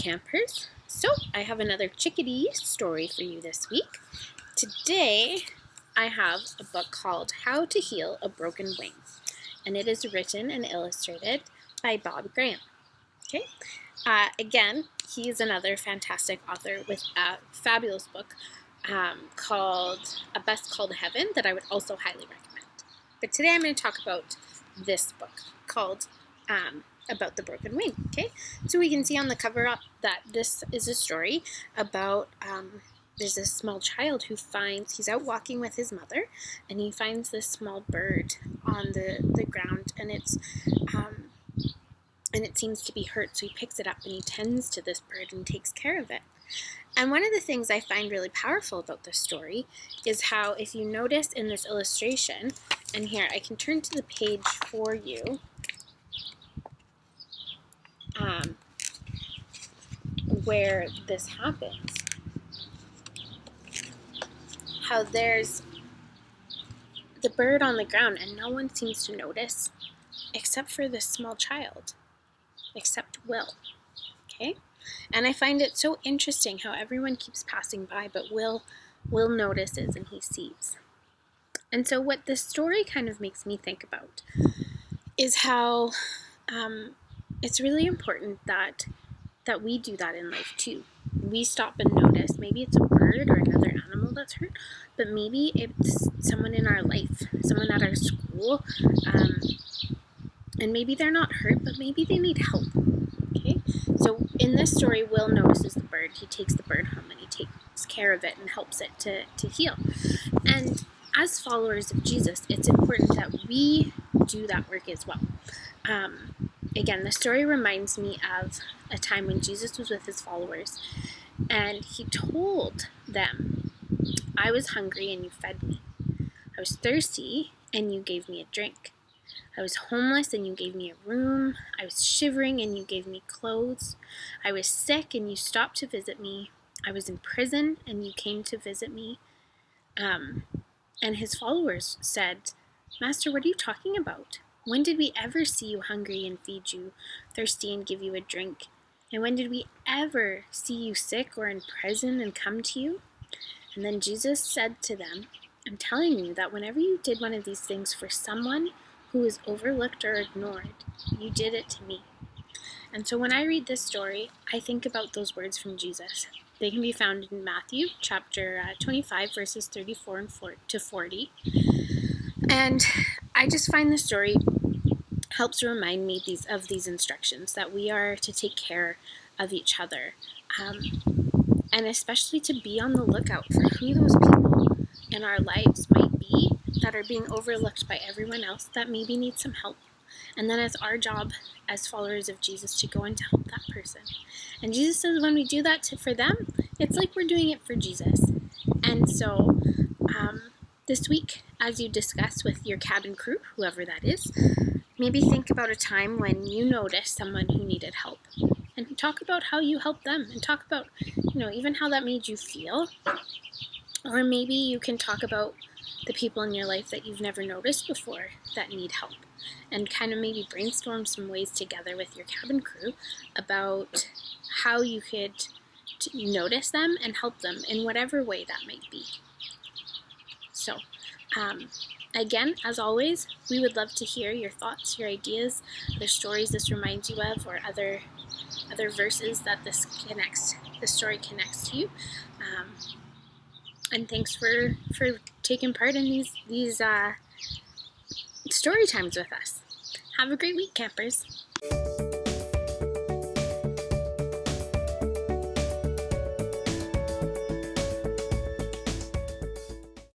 campers. So I have another Chickadee story for you this week. Today I have a book called How to Heal a Broken Wing, and it is written and illustrated by Bob Graham. Okay. Again, he is another fantastic author with a fabulous book called A Best Called Heaven that I would also highly recommend. But today I'm going to talk about this book called About the Broken Wing. Okay, so we can see on the cover up that this is a story about there's this small child who he's out walking with his mother, and he finds this small bird on the ground, and it seems to be hurt, so he picks it up and he tends to this bird and takes care of it. And one of the things I find really powerful about this story is how, if you notice in this illustration, and here I can turn to the page for you, where this happens, how there's the bird on the ground and no one seems to notice except for this small child, except Will. Okay? And I find it so interesting how everyone keeps passing by, but Will notices and he sees. And so what this story kind of makes me think about is how it's really important that we do that in life too. We stop and notice. Maybe it's a bird or another animal that's hurt, but maybe it's someone in our life, someone at our school, and maybe they're not hurt, but maybe they need help. Okay, so in this story, Will notices the bird. He takes the bird home and he takes care of it and helps it to heal. And as followers of Jesus, it's important that we do that work as well. Again, the story reminds me of a time when Jesus was with his followers, and he told them, I was hungry and you fed me. I was thirsty and you gave me a drink. I was homeless and you gave me a room. I was shivering and you gave me clothes. I was sick and you stopped to visit me. I was in prison and you came to visit me. And his followers said, Master, what are you talking about? When did we ever see you hungry and feed you, thirsty and give you a drink? And when did we ever see you sick or in prison and come to you? And then Jesus said to them, I'm telling you that whenever you did one of these things for someone who is overlooked or ignored, you did it to me. And so when I read this story, I think about those words from Jesus. They can be found in Matthew chapter 25, verses 34 to 40. And I just find the story helps remind me of these instructions, that we are to take care of each other, and especially to be on the lookout for who those people in our lives might be that are being overlooked by everyone else that maybe need some help. And then it's our job as followers of Jesus to go and to help that person. And Jesus says when we do that for them, it's like we're doing it for Jesus. And so this week, as you discuss with your cabin crew, whoever that is, maybe think about a time when you noticed someone who needed help, and talk about how you helped them, and talk about, even how that made you feel. Or maybe you can talk about the people in your life that you've never noticed before that need help, and kind of maybe brainstorm some ways together with your cabin crew about how you could notice them and help them in whatever way that might be. So, again, as always, we would love to hear your thoughts, your ideas, other stories this reminds you of, or other verses that this story connects to you. And thanks for taking part in these story times with us. Have a great week, campers.